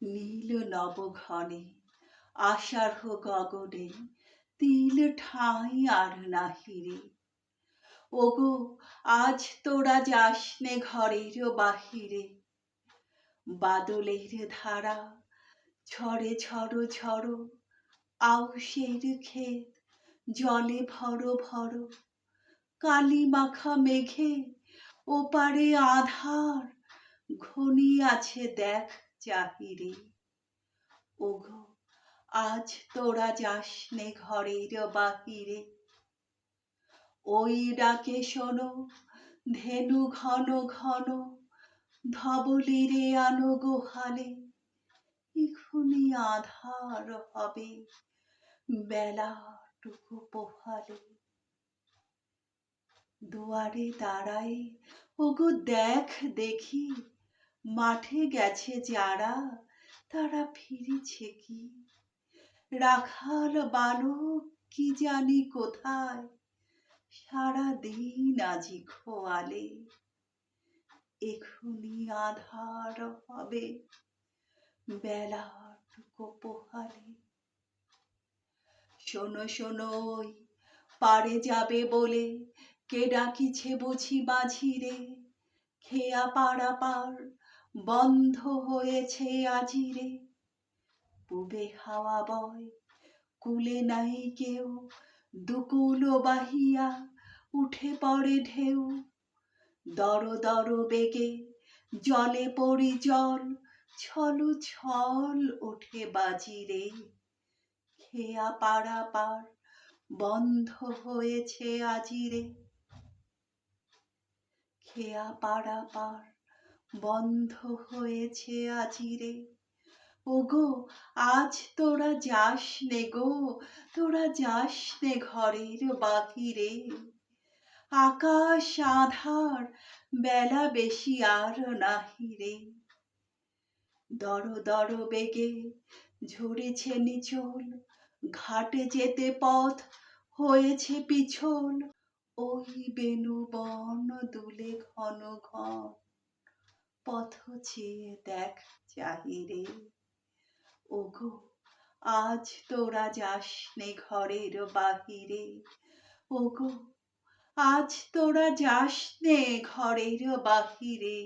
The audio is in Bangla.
নীল নবঘনে আষাঢ় গগনে তিল ঠাঁই আর নাহি রে। ওগো আজ তোরা যাসনে ঘরের বাহিরে, বাদলের ধারা ঝরে ঝড়ো ঝড়ো, আউশের ক্ষেত জলে ভরো ভরো। কালি মাখা মেঘে ওপারে আঁধার ঘনিয়াছে দেখ চাহিরে। ওগো আজ তোরা যাসনে ঘরের বাহিরে, ওই ডাকে শোনো ধেনু ঘন ঘন, ধবলিরে আনো গোহালে। এখুনি আঁধার হবে বেলাটুকু পোহালে। দুয়ারে দাঁড়ায়ে ওগো দেখ দেখি, মাঠে গেছে যারা তারা ফিরেছে কি। রাখাল বালক কি জানি কোথায়, সারা দিন আজি খোয়ালে। এখুনি আঁধার হবে বেলাটুকু পোহালে। শোনো শোনো ওই পারে যাবে বলে কে ডাকিছে বুঝি মাঝিরে। খেয়া পাড়া পার বন্ধ হয়েছে আজিরে। পুবে হাওয়া বয় কুলে নাই কেউ, দুকুল বাহিয়া উঠে পড়ে ঢেউ। দর দর বেগে জলে পড়ি জল, ছলো ছল ওঠে বাজিরে। খেয়া পাড়া পার বন্ধ হয়েছে আজিরে। খেয়া পাড়া পার বন্ধ হয়েছে আজিরে। ওগো আজ তোরা যাসনে গো, তোরা যাসনে ঘরের বাহিরে। আকাশ আঁধার বেলা বেশি আর নাহি রে। দর দর বেগে ঝরেছে নিচল, ঘাটে যেতে পথ হয়েছে পিছল। ওই বেনু বন দুলে ঘন ঘন, পথ চেয়ে দেখ চাহিরে। ওগো আজ তোরা যাসনে ঘরের বাহিরে। ওগো আজ তোরা যাসনে ঘরের বাহিরে।